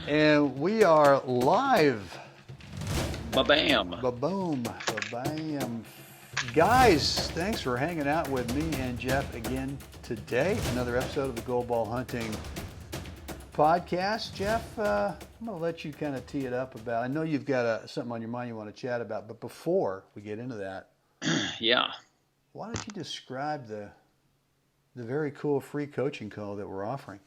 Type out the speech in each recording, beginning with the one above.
And we are live. Ba-bam. Ba-boom. Ba-bam. Guys, thanks for hanging out with me and Jeff again today. Another episode of the Gold Ball Hunting podcast. Jeff, I'm going to let you kind of tee it up about, I know you've got something on your mind you want to chat about, but before we get into that, Yeah. why don't you describe the very cool free coaching call that we're offering?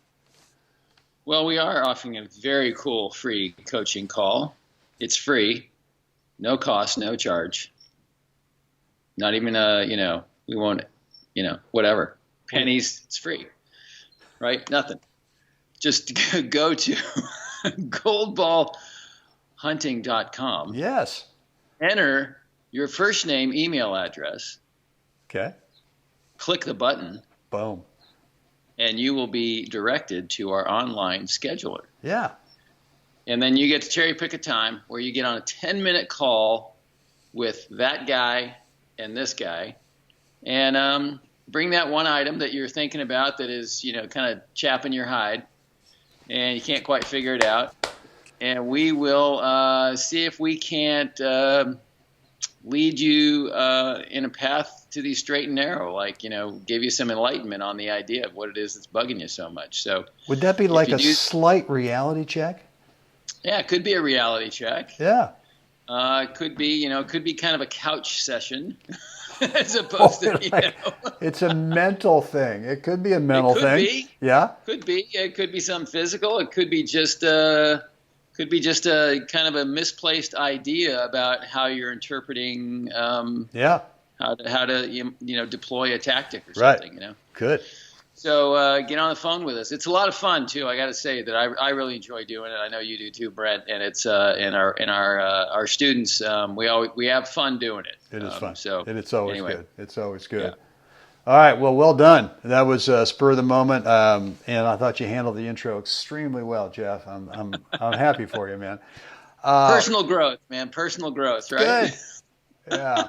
Well, we are offering a very cool free coaching call. It's free, no cost, no charge. Not even we won't, whatever. Pennies, it's free, right? Nothing. Just go to goldballhunting.com. Yes. Enter your first name, email address. Okay. Click the button. Boom. And you will be directed to our online scheduler. Yeah. And then you get to cherry pick a time where you get on a 10-minute call with that guy and this guy, and bring that one item that you're thinking about that is, kind of chapping your hide, and you can't quite figure it out. And we will see if we can't lead you in a path to the straight and narrow, give you some enlightenment on the idea of what it is that's bugging you so much. So would that be like a slight reality check? Yeah, it could be a reality check. Yeah. It could be, kind of a couch session as opposed to, It's a mental thing. It could be a mental thing. It could be. Yeah. Could be. It could be something physical. It could be just a kind of a misplaced idea about how you're interpreting how to deploy a tactic or something, Right. Good. So get on the phone with us. It's a lot of fun too. I got to say that I really enjoy doing it. I know you do too, Brent. And it's and our students we have fun doing it. It is fun. So and it's always anyway. good. It's always good. Yeah. All right. Well done. That was spur of the moment, and I thought you handled the intro extremely well, Jeff. I'm happy for you, man. Personal growth, man. Personal growth, right? Good. Yeah.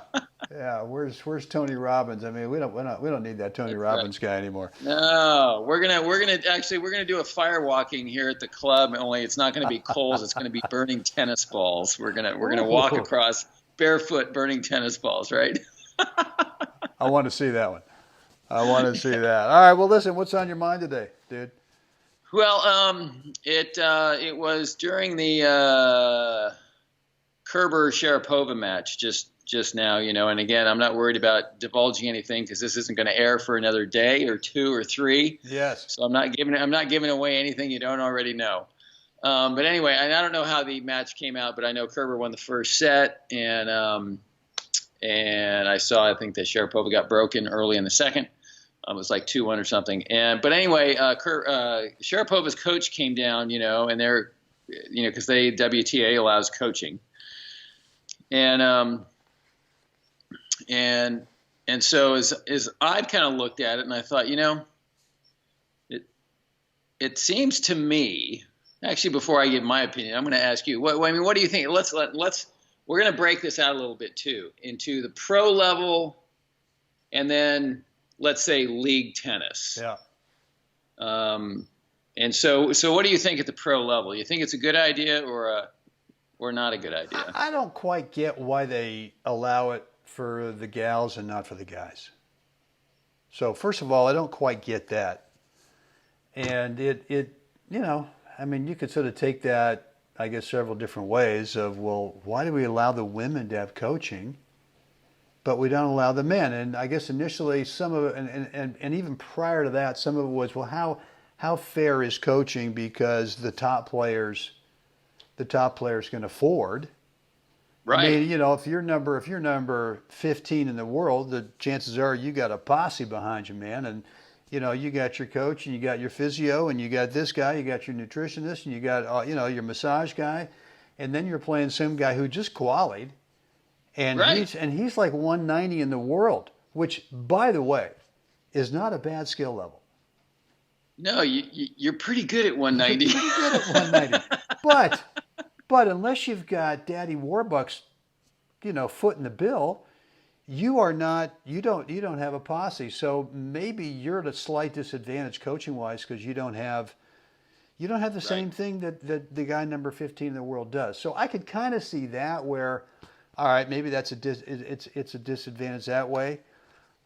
Yeah. Where's Tony Robbins? I mean, we don't need that Tony Robbins guy anymore. No, we're gonna do a fire walking here at the club. Only it's not gonna be coals. It's gonna be burning tennis balls. We're gonna walk across barefoot, burning tennis balls, right? I want to see that one. I want to see that. All right. Well, listen. What's on your mind today, dude? Well, it was during the Kerber Sharapova match just now, and again, I'm not worried about divulging anything because this isn't going to air for another day or two or three. Yes. So I'm not giving away anything you don't already know. But anyway, and I don't know how the match came out, but I know Kerber won the first set, and I think that Sharapova got broken early in the second. It was like 2-1 or something. But anyway, Sharapova's coach came down, and they're, because WTA allows coaching. And so as I kind of looked at it, and I thought, it seems to me, actually, before I give my opinion, I'm going to ask you, what do you think? We're going to break this out a little bit too, into the pro level, and then let's say league tennis. Yeah. And so what do you think at the pro level? You think it's a good idea or not a good idea? I don't quite get why they allow it for the gals and not for the guys. So first of all, I don't quite get that. And it I mean, you could sort of take that, I guess, several different ways of, well, why do we allow the women to have coaching, but we don't allow the men? And I guess initially some of it, and even prior to that, some of it was, well, how fair is coaching because the top players can afford. Right. I mean, if you're number 15 in the world, the chances are you got a posse behind you, man. And, you got your coach and you got your physio and you got this guy, you got your nutritionist and you got, your massage guy. And then you're playing some guy who just qualied. And right. he's like 190 in the world, which, by the way, is not a bad skill level. No, you're pretty good at 190. You're pretty good at 190. But unless you've got Daddy Warbucks, foot in the bill, you don't have a posse. So maybe you're at a slight disadvantage coaching wise because you don't have You don't have the Right. same thing that the guy number 15 in the world does. So I could kind of see that where, all right, maybe that's it's a disadvantage that way.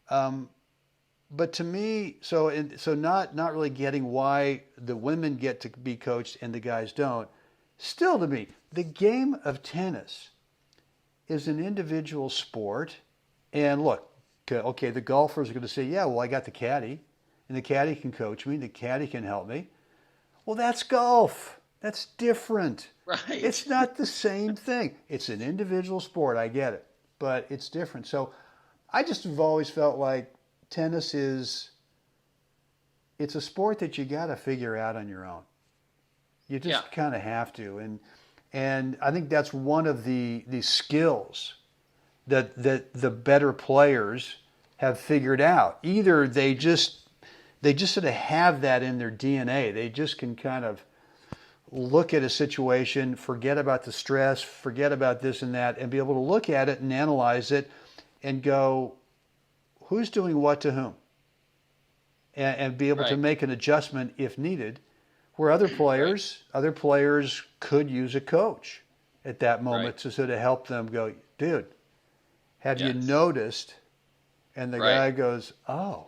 But to me, so not really getting why the women get to be coached and the guys don't. Still, to me, the game of tennis is an individual sport. And look, okay, the golfers are going to say, yeah, well, I got the caddy, and the caddy can coach me, and the caddy can help me. Well, that's golf. That's different. Right. It's not the same thing. It's an individual sport. I get it, but it's different. So I just have always felt like tennis it's a sport that you got to figure out on your own. You just kind of have to. And I think that's one of the skills that the better players have figured out. Either they just sort of have that in their DNA. They just can kind of look at a situation, forget about the stress, forget about this and that, and be able to look at it and analyze it and go, who's doing what to whom? And be able to make an adjustment if needed, where other players could use a coach at that moment to sort of help them go, dude, have you noticed? And the guy goes, oh.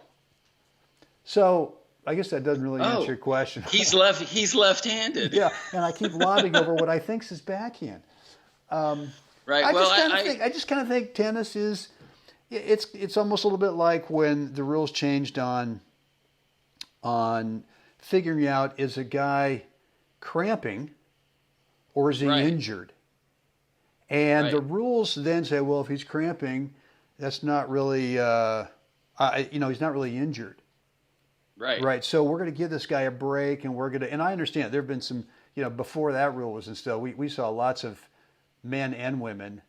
So I guess that doesn't really answer your question. He's left-handed. Yeah, and I keep lobbing over what I think is his backhand. Right. I just kind of think tennis is it's almost a little bit like when the rules changed on figuring out, is a guy cramping or is he injured? And the rules then say, well, if he's cramping, that's not really he's not really injured. Right. So we're going to give this guy a break, and and I understand there have been some, before that rule was instilled, we saw lots of men and women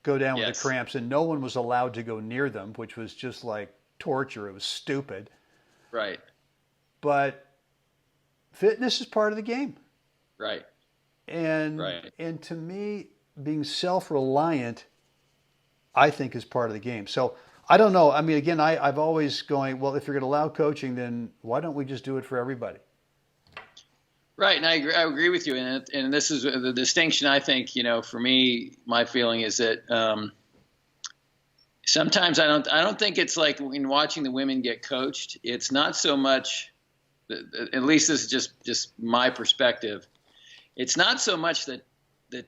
go down with the cramps, and no one was allowed to go near them, which was just like torture. It was stupid. Right. But fitness is part of the game. Right. And to me, being self-reliant, I think, is part of the game. So I don't know. I mean, again, I've always going, well, if you're going to allow coaching, then why don't we just do it for everybody? Right, and I agree with you. And this is the distinction, I think, for me, my feeling is that sometimes I don't think it's like in watching the women get coached. It's not so much, at least this is just my perspective, it's not so much the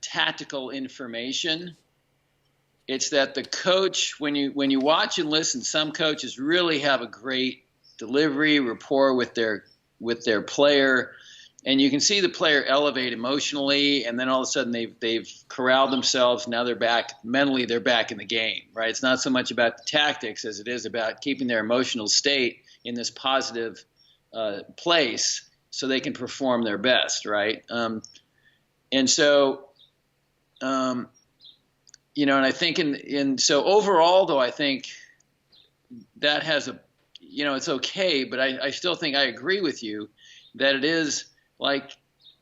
tactical information. It's that the coach, when you watch and listen, some coaches really have a great delivery, rapport with their player, and you can see the player elevate emotionally, and then all of a sudden they've corralled themselves. Now they're back mentally. They're back in the game, right? It's not so much about the tactics as it is about keeping their emotional state in this positive place so they can perform their best, right? And so. And I think so overall, though, I think that has it's okay, but I still think I agree with you that it is like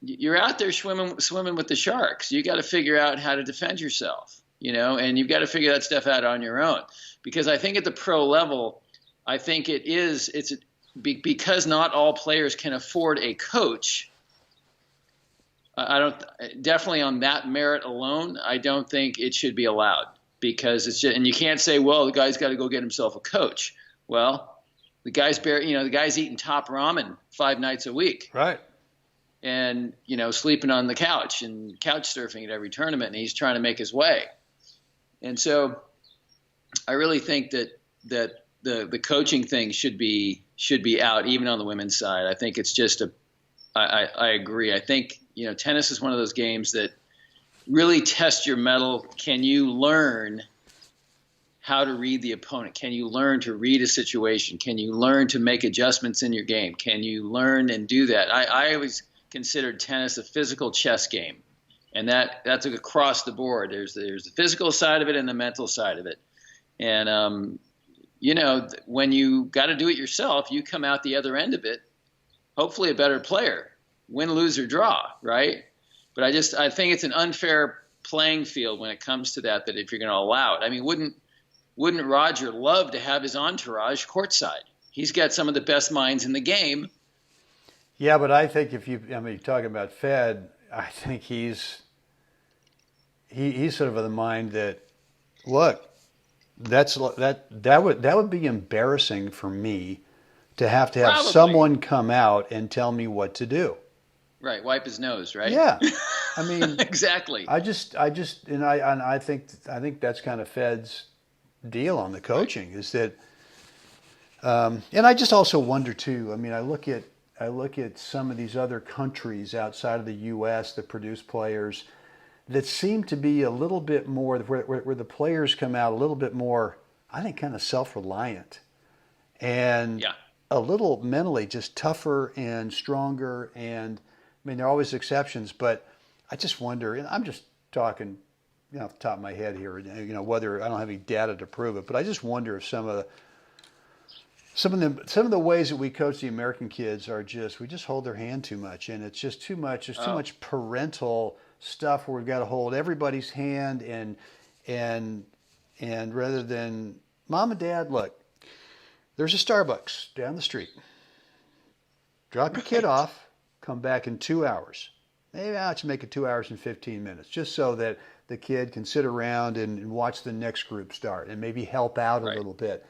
you're out there swimming with the sharks. You got to figure out how to defend yourself, and you've got to figure that stuff out on your own. Because I think at the pro level, I think because not all players can afford a coach. Definitely on that merit alone, I don't think it should be allowed, because it's just, and you can't say, well, the guy's got to go get himself a coach. Well, the guy's eating top ramen 5 nights a week. Right. And, sleeping on the couch and couch surfing at every tournament, and he's trying to make his way. And so I really think that the coaching thing should be out, even on the women's side. I think it's just I agree. I think, tennis is one of those games that really test your mettle. Can you learn how to read the opponent? Can you learn to read a situation? Can you learn to make adjustments in your game? Can you learn and do that? I always considered tennis a physical chess game, and that's across the board. There's the physical side of it and the mental side of it. And, when you got to do it yourself, you come out the other end of it, hopefully a better player. Win, lose, or draw, right? But I think it's an unfair playing field when it comes to that if you're going to allow it. I mean, wouldn't Roger love to have his entourage courtside? He's got some of the best minds in the game. Yeah, but I think talking about Fed, I think he's sort of of the mind that, look, that would be embarrassing for me to have Probably. someone come out and tell me what to do. Right. Wipe his nose, right? Yeah, I mean, Exactly. I think that's kind of Fed's deal on the Right. coaching is that, and I just also wonder too. I mean, I look at some of these other countries outside of the U.S. that produce players that seem to be a little bit more where the players come out a little bit more, I think, kind of self-reliant and Yeah. a little mentally just tougher and stronger. And I mean, there are always exceptions, but I just wonder, and I'm just talking, off the top of my head here, whether I don't have any data to prove it, but I just wonder if some of the ways that we coach the American kids are just we just hold their hand too much, and it's just too much. There's too Oh, much parental stuff where we've got to hold everybody's hand and and rather than mom and dad, look, there's a Starbucks down the street. Drop your kid right. off, come back in 2 hours. Maybe I should make it 2 hours and 15 minutes, just so that the kid can sit around and watch the next group start and maybe help out a Right. little bit.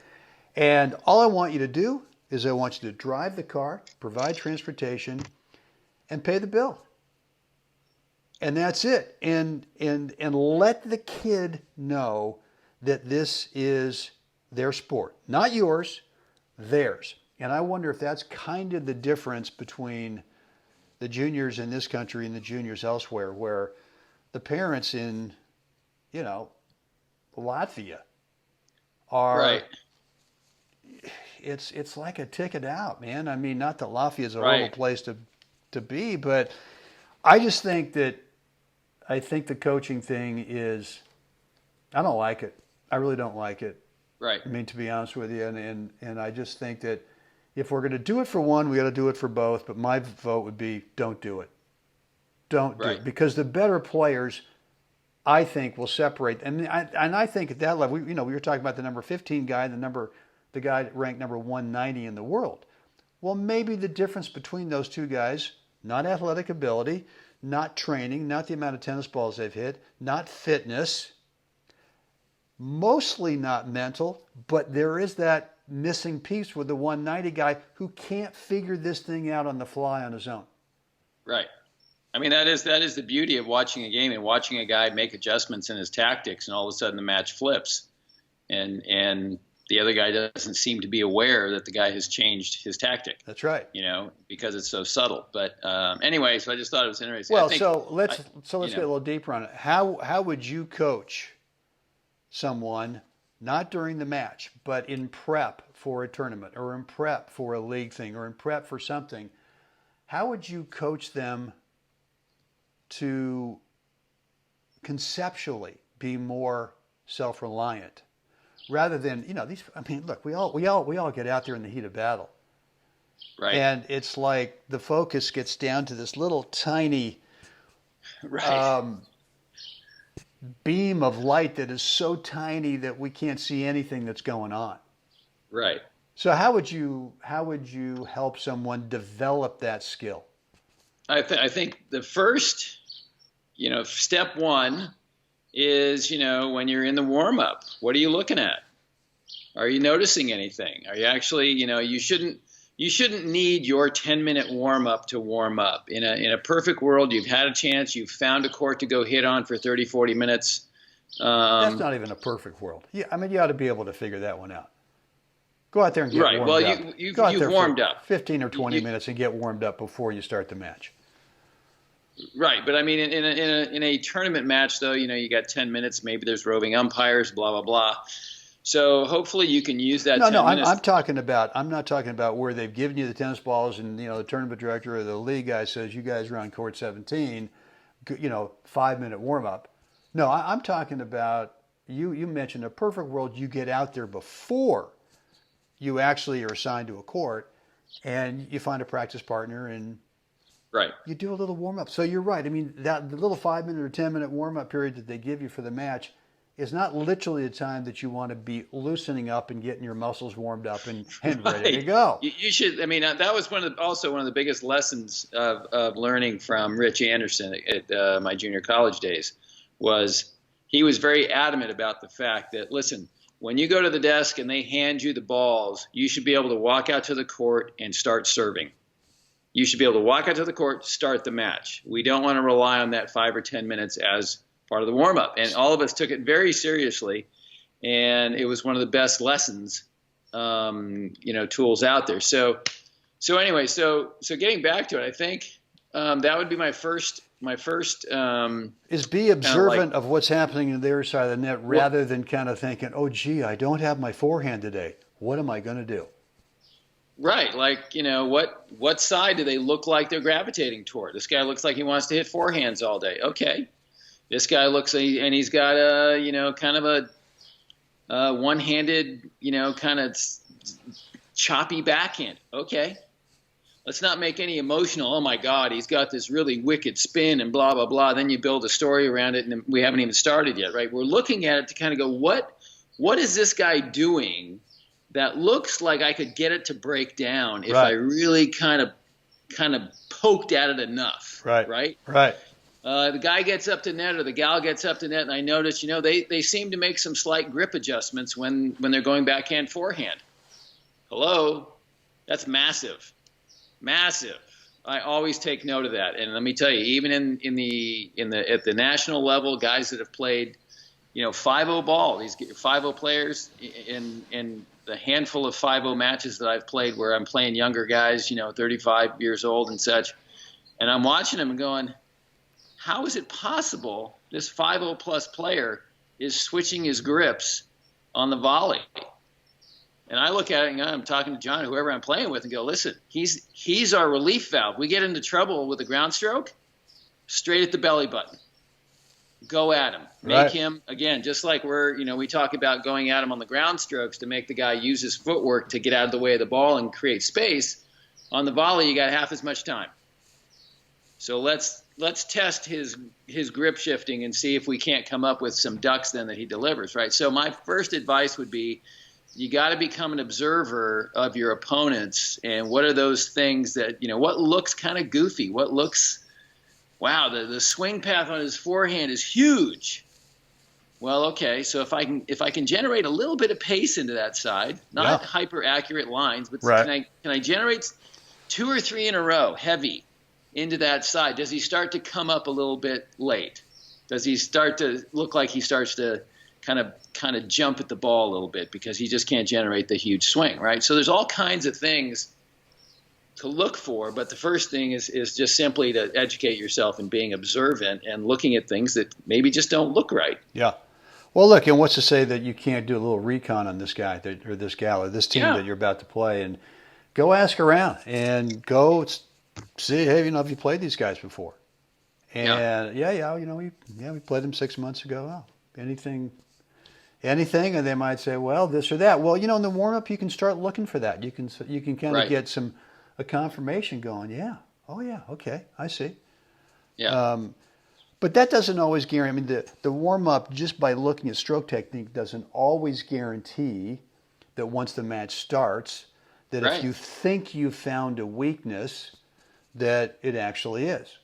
And all I want you to do is I want you to drive the car, provide transportation, and pay the bill. And that's it. And let the kid know that this is their sport, not yours, theirs. And I wonder if that's kind of the difference between the juniors in this country and the juniors elsewhere, where the parents in, you know, Latvia Right. are it's like a ticket out, man. I mean, not that Latvia is a horrible Right. place to be, but I just think that I think the coaching thing is I don't like it. I really don't like it. Right. I mean, to be honest with you, and I just think that if we're going to do it for one, we got to do it for both. But my vote would be don't do it. Don't do Right. it because the better players, I think, will separate. And I think at that level, we were talking about the number 15 guy, the guy ranked number 190 in the world. Well, maybe the difference between those two guys, not athletic ability, not training, not the amount of tennis balls they've hit, not fitness, mostly not mental, but there is that missing piece with the 190 guy who can't figure this thing out on the fly on his own. Right. I mean, that is the beauty of watching a game and watching a guy make adjustments in his tactics, and all of a sudden the match flips, and the other guy doesn't seem to be aware that the guy has changed his tactic. That's right. Because it's so subtle. But anyway, so I just thought it was interesting. I Well, think, so let's I, so let's you get a know, little deeper on it. How would you coach someone not during the match, but in prep for a tournament or in prep for a league thing or in prep for something? How would you coach them to conceptually be more self-reliant rather than these? I mean, look, we all get out there in the heat of battle, right, and it's like the focus gets down to this little tiny right, um, beam of light that is so tiny that we can't see anything that's going on. right. So how would you help someone develop that skill? I think the first, step one is, when you're in the warm up, what are you looking at? Are you noticing anything? Are you actually, you shouldn't need your 10-minute warm up to warm up. In a perfect world, you've had a chance, you've found a court to go hit on for 30, 40 minutes. That's Um, not even a perfect world. Yeah, I mean you ought to be able to figure that one out. Go out there and get right. Well, warmed up. Go out you've there for warmed up. 15 or You, 20 you, minutes and get warmed up before you start the match. right. But I mean, in a tournament match, though, you got 10 minutes. Maybe there's roving umpires, blah, blah, blah. So hopefully you can use that No, no, 10 I'm, minutes. I'm talking about. I'm not talking about where they've given you the tennis balls and the tournament director or the league guy says you guys are on court 17. 5-minute warm up. No, I'm talking about you mentioned a perfect world. You get out there before you actually are assigned to a court, and you find a practice partner and Right. you do a little warm up. So you're right. I mean, that the little 5-minute or 10-minute warm up period that they give you for the match, is not literally the time that you want to be loosening up and getting your muscles warmed up and ready to Right. go. You should. I mean, that was also one of the biggest lessons of learning from Rich Anderson at my junior college days. Was he was very adamant about the fact that, listen, when you go to the desk and they hand you the balls, you should be able to walk out to the court and start serving. You should be able to walk out to the court, start the match. We don't want to rely on that 5 or 10 minutes as part of the warm-up. And all of us took it very seriously, and it was one of the best lessons, tools out there. So anyway, so getting back to it, I think that would be my first. Is be observant of what's happening on the other side of the net rather than kind of thinking, oh, gee, I don't have my forehand today. What am I going to do? Right. Like, what side do they look like they're gravitating toward? This guy looks like he wants to hit forehands all day. Okay. This guy looks, and he's got kind of a one-handed, kind of choppy backhand. Okay. Let's not make any emotional, oh my God, he's got this really wicked spin and blah, blah, blah. Then you build a story around it, and we haven't even started yet, right? We're looking at it to kind of go, what is this guy doing that looks like I could get it to break down if I really kind of poked at it enough, right? Right. The guy gets up to net or the gal gets up to net, and I notice, they seem to make some slight grip adjustments when they're going backhand forehand. Hello? That's massive. Massive. I always take note of that. And let me tell you, even at the national level, guys that have played, 5-0 ball, these 5-0 players in the handful of 5-0 matches that I've played where I'm playing younger guys, 35 years old and such, and I'm watching them and going, how is it possible this 5-0 plus player is switching his grips on the volley? And I look at it and I'm talking to John, whoever I'm playing with, and go, listen, he's our relief valve. We get into trouble with a ground stroke, straight at the belly button. Go at him. Make him, again, just like we talk about going at him on the ground strokes to make the guy use his footwork to get out of the way of the ball and create space. On the volley, you got half as much time. So let's test his grip shifting and see if we can't come up with some ducks then that he delivers, right? So my first advice would be, you got to become an observer of your opponents, and what are those things that, what looks kind of goofy, what looks, wow, the swing path on his forehand is huge. Well, okay, so if I can generate a little bit of pace into that side, not hyper accurate lines, but can I generate 2 or 3 in a row, heavy, into that side? Does he start to come up a little bit late? Does he start to look like he starts to kind of jump at the ball a little bit because he just can't generate the huge swing, right? So there's all kinds of things to look for, but the first thing is just simply to educate yourself in being observant and looking at things that maybe just don't look right. Yeah. Well, look, and what's to say that you can't do a little recon on this guy or this gal or this team that you're about to play, and go ask around and go see, hey, have you played these guys before? And we played them 6 months ago. Oh, anything, and they might say, well, this or that. Well, in the warm up, you can start looking for that. You can kind of get a confirmation going. Yeah. Oh yeah. Okay. I see. Yeah. But that doesn't always guarantee. I mean, the warm up just by looking at stroke technique doesn't always guarantee that once the match starts, that if you think you found a weakness, that it actually is.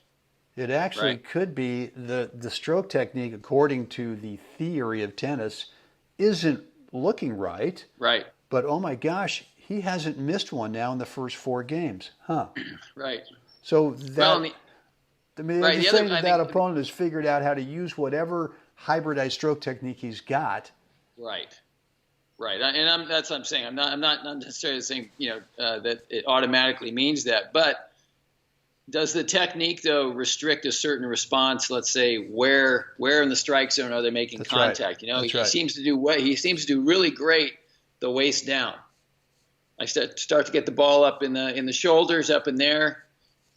It actually could be the stroke technique, according to the theory of tennis, isn't looking right. Right. But oh my gosh, he hasn't missed one now in the first 4 games. Huh. Right. So that that opponent has figured out how to use whatever hybridized stroke technique he's got. Right. And that's what I'm saying. I'm not necessarily saying that it automatically means that, but does the technique though restrict a certain response? Let's say where in the strike zone are they making contact? He seems to do really great the waist down. I start to get the ball up in the shoulders, up in there.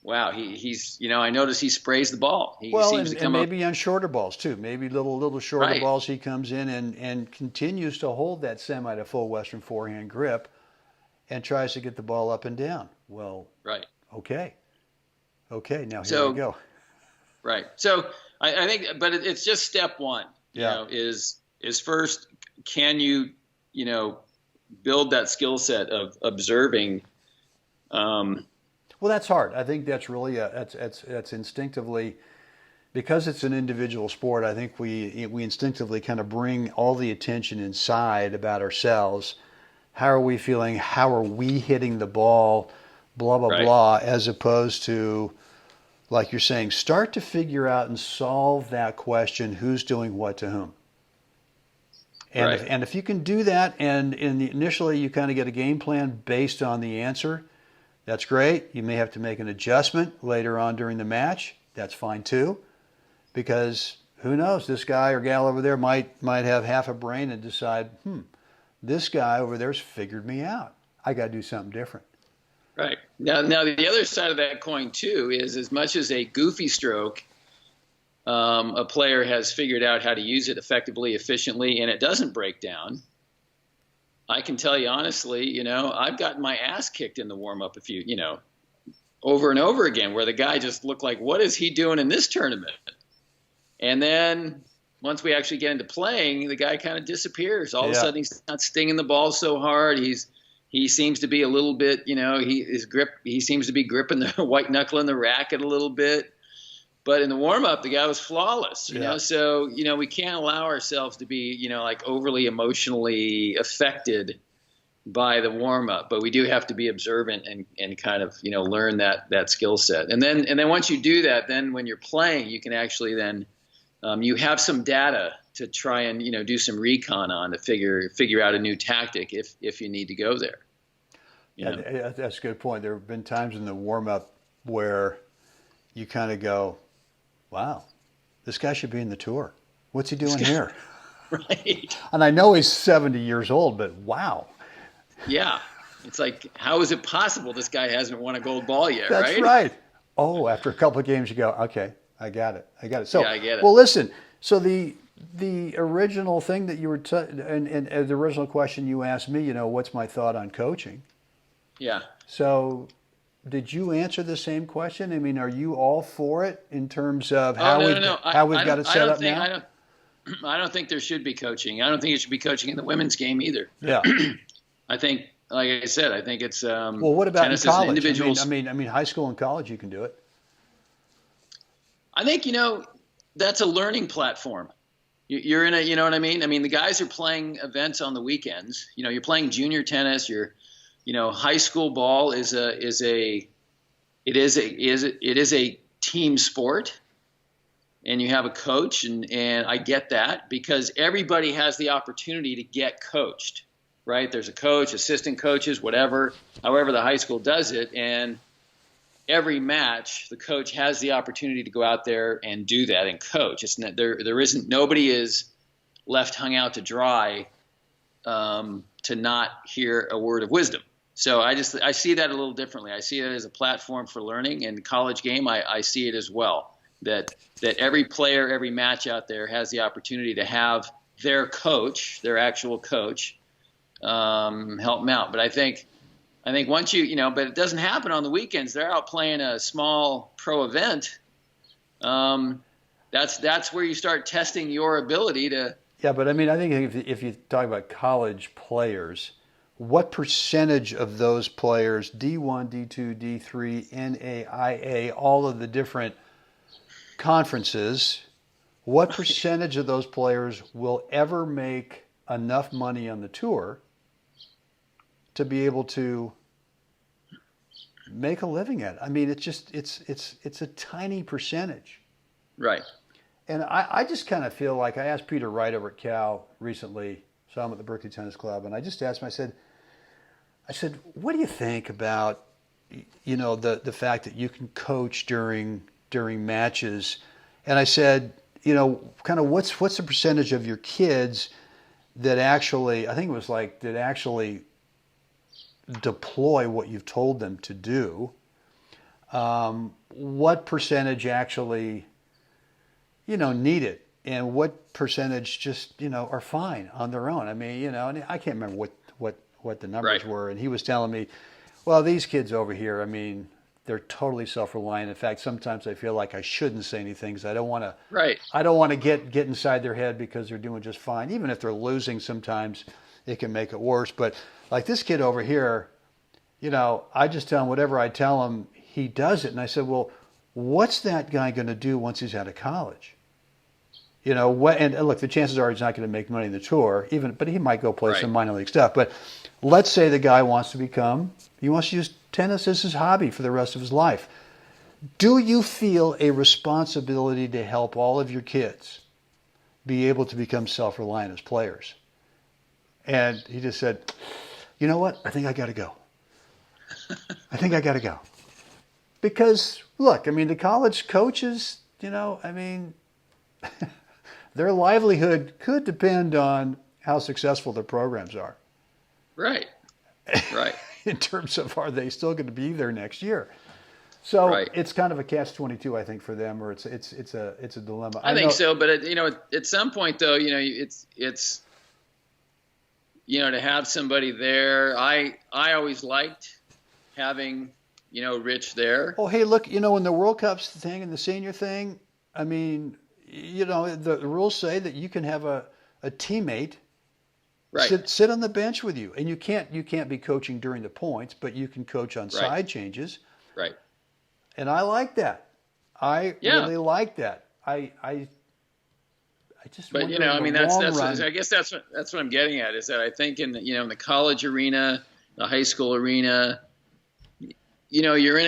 Wow, he's I notice he sprays the ball. He seems to come maybe on shorter balls too. Maybe little shorter balls. He comes in and continues to hold that semi to full Western forehand grip, and tries to get the ball up and down. Well, Okay, now here we go. Right. So I think, but it's just step one. Is is first, can you, build that skill set of observing. Well, that's hard. I think that's really that's instinctively, because it's an individual sport. I think we instinctively kind of bring all the attention inside about ourselves. How are we feeling? How are we hitting the ball? Blah blah Right. blah. As opposed to, like you're saying, start to figure out and solve that question: who's doing what to whom? And Right. if you can do that, and initially you kind of get a game plan based on the answer, that's great. You may have to make an adjustment later on during the match. That's fine too, because who knows? This guy or gal over there might have half a brain and decide, this guy over there's figured me out. I got to do something different. Right. Now, the other side of that coin too is, as much as a goofy stroke, a player has figured out how to use it effectively, efficiently, and it doesn't break down. I can tell you honestly, I've gotten my ass kicked in the warm-up over and over again, where the guy just looked like, what is he doing in this tournament? And then once we actually get into playing, the guy kind of disappears. All of a sudden, he's not stinging the ball so hard. He seems to be a little bit, he seems to be gripping the white knuckle in the racket a little bit. But in the warm-up, the guy was flawless, So, we can't allow ourselves to be, like overly emotionally affected by the warm-up. But we do have to be observant and kind of, learn that skill set. And then once you do that, then when you're playing, you can actually then you have some data to try and, do some recon on to figure out a new tactic if you need to go there. Yeah, that's a good point. There have been times in the warm-up where you kind of go, wow, this guy should be in the tour. What's he doing here? Right. And I know he's 70 years old, but wow. Yeah. It's like, how is it possible this guy hasn't won a gold ball yet, That's right. Oh, after a couple of games you go, okay, I got it. So, yeah, I get it. Well, listen, so the original thing that you were, and the original question you asked me, what's my thought on coaching? Yeah. So did you answer the same question? I mean, are you all for it in terms of how we've got it set up now? I don't think there should be coaching. I don't think it should be coaching in the women's game either. Yeah. I think, like I said, I think it's well, what about in college? Individuals. I mean, high school and college, you can do it. I think, that's a learning platform. You're in a, you know what I mean? I mean, the guys are playing events on the weekends. You're playing junior tennis. High school ball is a team sport, and you have a coach, and I get that, because everybody has the opportunity to get coached, right? There's a coach, assistant coaches, whatever, however the high school does it, and every match the coach has the opportunity to go out there and do that and coach. It's not, nobody is left hung out to dry to not hear a word of wisdom. So I see that a little differently. I see it as a platform for learning. And college game, I see it as well, that every player, every match out there has the opportunity to have their coach, their actual coach, help them out. But I think once but it doesn't happen on the weekends. They're out playing a small pro event. That's where you start testing your ability to. Yeah, but I mean, I think if you talk about college players, what percentage of those players, D1, D2, D3, NAIA, all of the different conferences, what percentage of those players will ever make enough money on the tour to be able to make a living at it? I mean, it's a tiny percentage. Right. And I just kind of feel like, I asked Peter Wright over at Cal recently, saw him at the Berkeley Tennis Club, and I just asked him, I said, what do you think about, the fact that you can coach during matches? And I said, kind of what's the percentage of your kids that actually, I think it was like, that actually deploy what you've told them to do? What percentage actually, need it? And what percentage just, are fine on their own? I mean, and I can't remember what the numbers were. And he was telling me, well, these kids over here, I mean, they're totally self-reliant. In fact, sometimes I feel like I shouldn't say anything because I don't want to. Right. I don't want to get inside their head because they're doing just fine. Even if they're losing, sometimes it can make it worse. But like this kid over here, I just tell him whatever I tell him, he does it. And I said, well, what's that guy going to do once he's out of college? And look, the chances are he's not going to make money in the tour, but he might go play some minor league stuff. But let's say the guy wants to use tennis as his hobby for the rest of his life. Do you feel a responsibility to help all of your kids be able to become self-reliant as players? And he just said, you know what? I think I got to go. Because, look, the college coaches, their livelihood could depend on how successful their programs are. Right. In terms of, are they still going to be there next year? So it's kind of a catch-22, I think, for them, or it's a dilemma. I think so, but at some point though, it's to have somebody there. I always liked having Rich there. Oh, hey, look, in the World Cups thing and the senior thing, the rules say that you can have a teammate sit on the bench with you, and you can't be coaching during the points, but you can coach on side changes. Right. And I like that. I really like that. I just. But I guess that's what I'm getting at, is that I think in the college arena, the high school arena, you're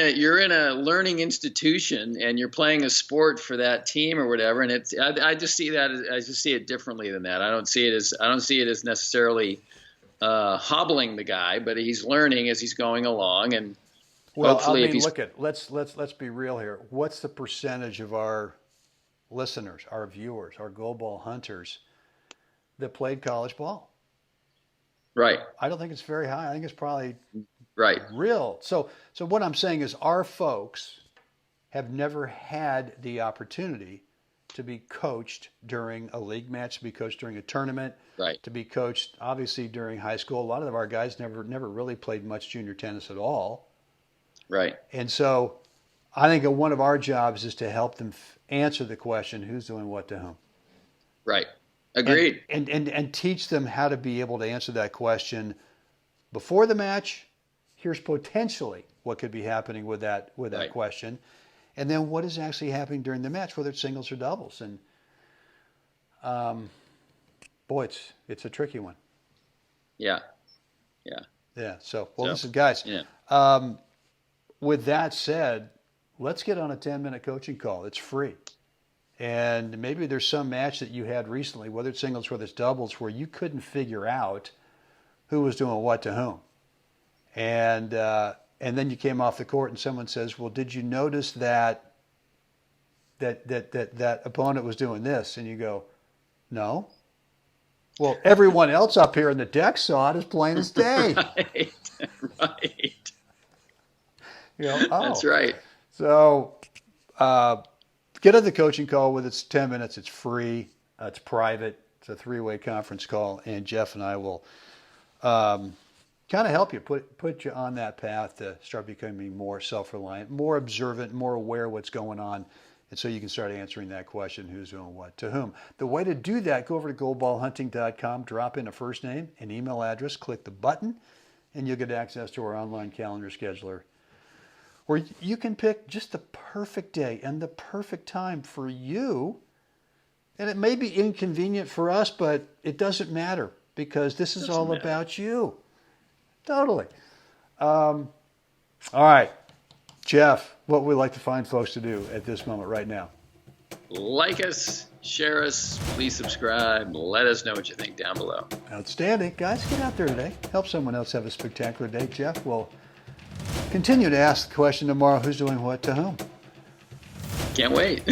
in a learning institution and you're playing a sport for that team or whatever, and I just see it differently than that. I don't see it as necessarily hobbling the guy, but he's learning as he's going along, and hopefully let's be real here. What's the percentage of our listeners, our viewers, our goal ball hunters that played college ball? Right. I don't think it's very high. I think it's probably real. So what I'm saying is our folks have never had the opportunity to be coached during a league match, to be coached during a tournament, to be coached obviously during high school. A lot of our guys never really played much junior tennis at all. Right. And so I think one of our jobs is to help them answer the question, who's doing what to whom. Right. Agreed. And teach them how to be able to answer that question before the match. Here's potentially what could be happening with that question. And then what is actually happening during the match, whether it's singles or doubles. And boy, it's a tricky one. Yeah. So listen, guys. Yeah. With that said, let's get on a 10-minute coaching call. It's free. And maybe there's some match that you had recently, whether it's singles, whether it's doubles, where you couldn't figure out who was doing what to whom. And then you came off the court and someone says, well, did you notice that opponent was doing this? And you go, no. Well, everyone else up here in the deck saw it as plain as day. Right. Oh. That's right. So get on the coaching call with it's 10 minutes. It's free. It's private. It's a 3-way conference call. And Jeff and I will kind of help you, put you on that path to start becoming more self-reliant, more observant, more aware of what's going on. And so you can start answering that question, who's doing what to whom. The way to do that, go over to goalballhunting.com, drop in a first name, an email address, click the button, and you'll get access to our online calendar scheduler, where you can pick just the perfect day and the perfect time for you. And it may be inconvenient for us, but it doesn't matter because this is all about you. Totally. All right. Jeff, what would we like to find folks to do at this moment right now? Like us, share us, please subscribe. Let us know what you think down below. Outstanding. Guys, get out there today. Help someone else have a spectacular day. Jeff will continue to ask the question tomorrow, who's doing what to whom? Can't wait.